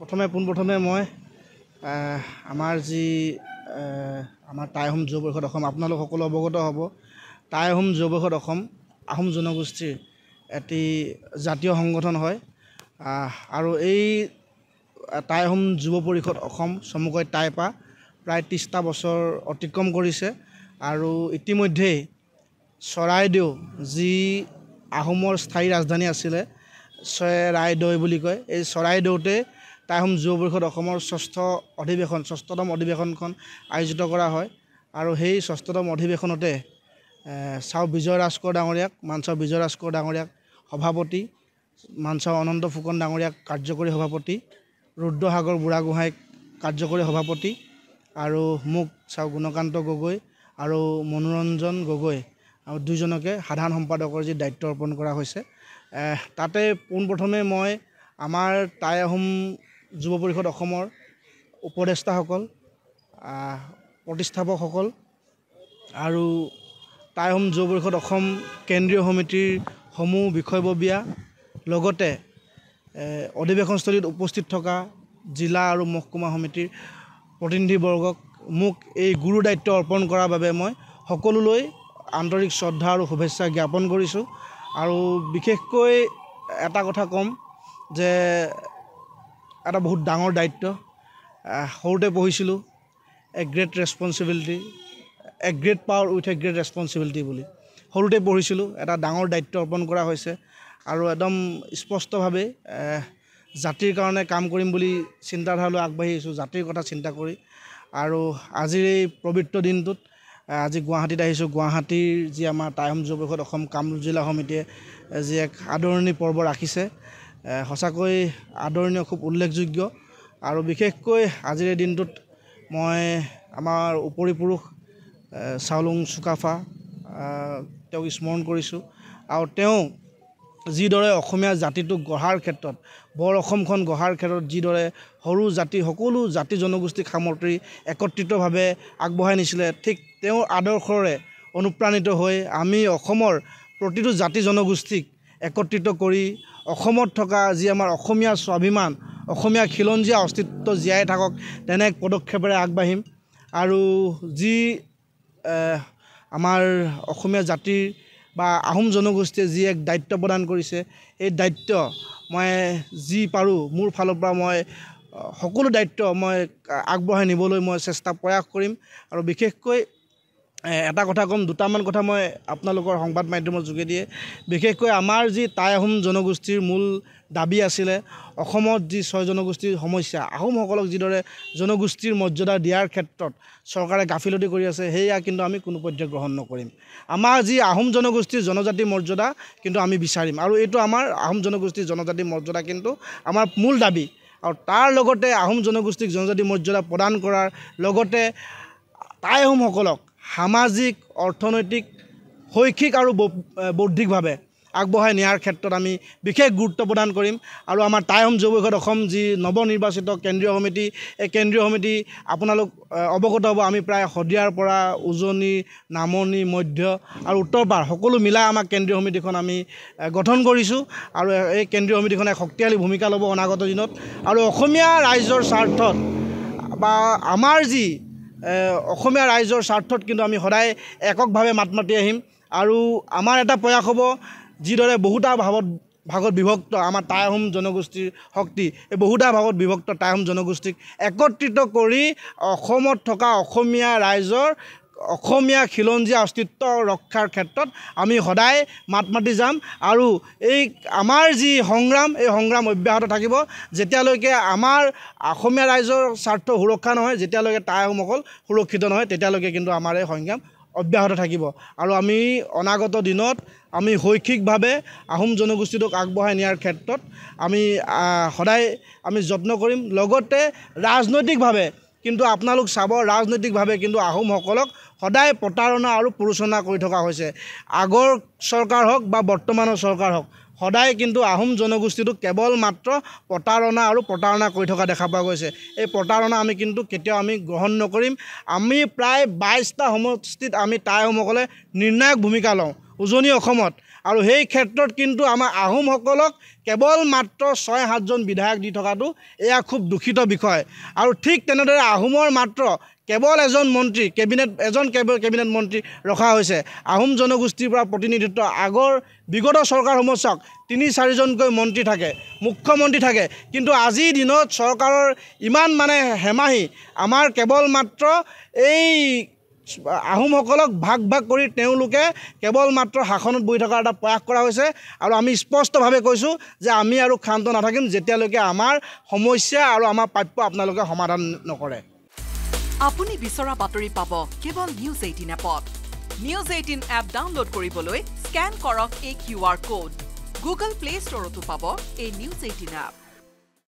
পোনপ্ৰথমে মই আমাৰ যি আমাৰ টাই আহোম যুৱ পৰিষদ অসম আপোনালোক সকলো অৱগত হ'ব। টাই আহোম যুৱ পৰিষদ অসম আহোম জনগোষ্ঠীৰ এটি জাতীয় সংগঠন হয় আৰু এই টাই আহোম যুৱ পৰিষদ অসম চমুকৈ টাইপা প্ৰায় 30টা বছৰ অতিক্ৰম কৰিছে আৰু ইতিমধ্যেই চৰাইদেউ যি আহোমৰ স্থায়ী ৰাজধানী আছিলে চৰাইদেউ বুলি কয়, এই চৰাইদেউতে টাই আহোম যুৱ পৰিষদ অসমৰ ষষ্ঠতম অধিৱেশনখন আয়োজিত কৰা হয় আৰু সেই ষষ্ঠতম অধিৱেশনতে চাও বিজয় ৰাজখোৱা ডাঙৰীয়াক মানচাও বিজয় ৰাজখোৱা ডাঙৰীয়াক সভাপতি, মানচাও অনন্ত ফুকন ডাঙৰীয়াক কাৰ্যকৰী সভাপতি, ৰুদ্ৰসাগৰ বুঢ়াগোহাঁইক কাৰ্যকৰী সভাপতি আৰু মোক চাও গুণকান্ত গগৈ আৰু মনোৰঞ্জন গগৈ আৰু দুইজনকে সাধাৰণ সম্পাদকৰ যি দায়িত্ব অৰ্পণ কৰা হৈছে। তাতে পোনপ্ৰথমে মই আমাৰ টাই আহোম যুৱ পৰিষদ অসমৰ উপদেষ্টাসকল, প্ৰতিষ্ঠাপকসকল আৰু টাই আহোম যুৱ পৰিষদ অসম কেন্দ্ৰীয় সমিতিৰ সমূহ বিষয়ববীয়া লগতে অধিৱেশনস্থলীত উপস্থিত থকা জিলা আৰু মহকুমা সমিতিৰ প্ৰতিনিধিবৰ্গক মোক এই গুৰু দায়িত্ব অৰ্পণ কৰাৰ বাবে মই সকলোলৈ আন্তৰিক শ্ৰদ্ধা আৰু শুভেচ্ছা জ্ঞাপন কৰিছোঁ। আৰু বিশেষকৈ এটা কথা ক'ম যে এটা বহুত ডাঙৰ দায়িত্ব। সৰুতে পঢ়িছিলোঁ এ great responsibility, A great power with a great responsibility বুলি সৰুতে পঢ়িছিলোঁ। এটা ডাঙৰ দায়িত্ব অৰ্পণ কৰা হৈছে আৰু একদম স্পষ্টভাৱে জাতিৰ কাৰণে কাম কৰিম বুলি চিন্তাধাৰালৈ আগবাঢ়ি আহিছোঁ, জাতিৰ কথা চিন্তা কৰি। আৰু আজিৰ এই পবিত্ৰ দিনটোত আজি গুৱাহাটীত আহিছোঁ। গুৱাহাটীৰ যি আমাৰ টাই আহোম যুৱ পৰিষদ অসম কামৰূপ জিলা সমিতিয়ে যি এক আদৰণি পৰ্ব ৰাখিছে, সঁচাকৈ আদৰণীয়, খুব উল্লেখযোগ্য। আৰু বিশেষকৈ আজিৰ এই দিনটোত মই আমাৰ উপৰিপুৰুষ চাওলুং চুকাফা তেওঁক স্মৰণ কৰিছোঁ আৰু তেওঁ যিদৰে অসমীয়া জাতিটোক গঢ়াৰ ক্ষেত্ৰত, বৰ অসমখন গঢ়াৰ ক্ষেত্ৰত যিদৰে সৰু জাতি সকলো জাতি জনগোষ্ঠীক সামৰি একত্ৰিতভাৱে আগবঢ়াই নিছিলে, ঠিক তেওঁৰ আদৰ্শৰে অনুপ্ৰাণিত হৈ আমি অসমৰ প্ৰতিটো জাতি জনগোষ্ঠীক একত্ৰিত কৰি অসমত থকা যি আমাৰ অসমীয়া স্বাভিমান, অসমীয়া খিলঞ্জীয়া অস্তিত্ব জীয়াই থাকক তেনে এক পদক্ষেপেৰে আগবাঢ়িম। আৰু যি আমাৰ অসমীয়া জাতিৰ বা আহোম জনগোষ্ঠীয়ে যি এক দায়িত্ব প্ৰদান কৰিছে, এই দায়িত্ব মই যি পাৰোঁ মোৰ ফালৰ পৰা মই সকলো দায়িত্ব মই আগবঢ়াই নিবলৈ মই প্ৰয়াস কৰিম। আৰু বিশেষকৈ এটা কথা ক'ম, দুটামান কথা মই আপোনালোকৰ সংবাদ মাধ্যমৰ যোগেদিয়ে, বিশেষকৈ আমাৰ যি টাই আহোম জনগোষ্ঠীৰ মূল দাবী আছিলে, অসমত যি 6 জনগোষ্ঠীৰ সমস্যা, আহোমসকলক যিদৰে জনগোষ্ঠীৰ মৰ্যাদা দিয়াৰ ক্ষেত্ৰত চৰকাৰে গাফিলতি কৰি আছে, সেয়া কিন্তু আমি কোনো পধ্যে গ্ৰহণ নকৰিম। আমাৰ যি আহোম জনগোষ্ঠীৰ জনজাতি মৰ্যাদা কিন্তু আমি বিচাৰিম আৰু এইটো আমাৰ আহোম জনগোষ্ঠীৰ জনজাতি মৰ্যাদা কিন্তু আমাৰ মূল দাবী। আৰু তাৰ লগতে আহোম জনগোষ্ঠীক জনজাতি মৰ্যাদা প্ৰদান কৰাৰ লগতে টাই আহোমসকলক সামাজিক, অৰ্থনৈতিক, শৈক্ষিক আৰু বৌদ্ধিকভাৱে আগবঢ়াই নিয়াৰ ক্ষেত্ৰত আমি বিশেষ গুৰুত্ব প্ৰদান কৰিম। আৰু আমাৰ টাই আহোম যুৱ পৰিষদ অসম যি নৱনিৰ্বাচিত কেন্দ্ৰীয় সমিতি, এই কেন্দ্ৰীয় সমিতি আপোনালোক অৱগত হ'ব, আমি প্ৰায় শদিয়াৰ পৰা উজনি, নামনি, মধ্য আৰু উত্তৰপাৰ সকলো মিলাই আমাৰ কেন্দ্ৰীয় সমিতিখন আমি গঠন কৰিছোঁ। আৰু এই কেন্দ্ৰীয় সমিতিখনে শক্তিশালী ভূমিকা ল'ব অনাগত দিনত। আৰু অসমীয়া ৰাইজৰ স্বাৰ্থত বা আমাৰ যি অসমীয়া ৰাইজৰ স্বাৰ্থত কিন্তু আমি সদায় এককভাৱে মাত মাতি আহিম। আৰু আমাৰ এটা প্ৰয়াস হ'ব, যিদৰে বহুতা ভাগত বিভক্ত আমাৰ টাই আহোম জনগোষ্ঠীৰ শক্তি, এই বহুতা ভাগত বিভক্ত টাই আহোম জনগোষ্ঠীক একত্ৰিত কৰি অসমত থকা অসমীয়া ৰাইজৰ অসমীয়া খিলঞ্জীয়া অস্তিত্ব ৰক্ষাৰ ক্ষেত্ৰত আমি সদায় মাত মাতি যাম। আৰু এই আমাৰ যি সংগ্ৰাম, এই সংগ্ৰাম অব্যাহত থাকিব যেতিয়ালৈকে আমাৰ অসমীয়া ৰাইজৰ স্বাৰ্থ সুৰক্ষা নহয়, যেতিয়ালৈকে টাই আহোমসকল সুৰক্ষিত নহয়, তেতিয়ালৈকে কিন্তু আমাৰ এই সংগ্ৰাম অব্যাহত থাকিব। আৰু আমি অনাগত দিনত আমি শৈক্ষিকভাৱে আহোম জনগোষ্ঠীটোক আগবঢ়াই নিয়াৰ ক্ষেত্ৰত আমি সদায় আমি যত্ন কৰিম। লগতে ৰাজনৈতিকভাৱে কিন্তু আপোনালোক চাব, ৰাজনৈতিকভাৱে কিন্তু আহোমসকলক সদায় প্ৰতাৰণা আৰু প্ৰৰোচনা কৰি থকা হৈছে। আগৰ চৰকাৰ হওক বা বৰ্তমানৰ চৰকাৰ হওক, সদায় কিন্তু আহোম জনগোষ্ঠীটোক কেৱল মাত্ৰ প্ৰতাৰণা কৰি থকা দেখা পোৱা গৈছে। এই প্ৰতাৰণা আমি কিন্তু কেতিয়াও আমি গ্ৰহণ নকৰিম। আমি প্ৰায় 22টা সমষ্টিত আমি টাই আহোমসকলে নিৰ্ণায়ক ভূমিকা লওঁ। উজনি অসমত আৰু সেই ক্ষেত্ৰত কিন্তু আমাৰ আহোমসকলক কেৱল মাত্ৰ 6-7জন বিধায়ক দি থকাটো এয়া খুব দূষিত বিষয় আৰু ঠিক তেনেদৰে আহোমৰ মাত্ৰ কেৱল এজন মন্ত্ৰী কেবিনেট মন্ত্ৰী ৰখা হৈছে আহোম জনগোষ্ঠীৰ পৰা প্ৰতিনিধিত্ব আগৰ বিগত চৰকাৰসমূহ চাওক 3-4জনকৈ মন্ত্ৰী থাকে মুখ্যমন্ত্ৰী থাকে কিন্তু আজিৰ দিনত চৰকাৰৰ ইমান মানে হেমাহি আমাৰ কেৱল মাত্ৰ এই আহোমসকলক ভাগ কৰি তেওঁলোকে কেৱল মাত্ৰ শাসনত বহি থকাৰ এটা প্ৰয়াস কৰা হৈছে আৰু আমি স্পষ্টভাৱে কৈছোঁ যে আমি আৰু ক্ষান্ত নাথাকিম যেতিয়ালৈকে আমাৰ সমস্যা আৰু আমাৰ প্ৰাপ্য আপোনালোকে সমাধান নকৰে আপুনি বিচৰা বাতৰি পাব কেৱল নিউজ 18 এপত নিউজ 18 এপ ডাউনলোড কৰিবলৈ স্ক্যান কৰক এই QR কোড গুগল প্লে ষ্টৰতো পাব এই নিউজ 18 এপ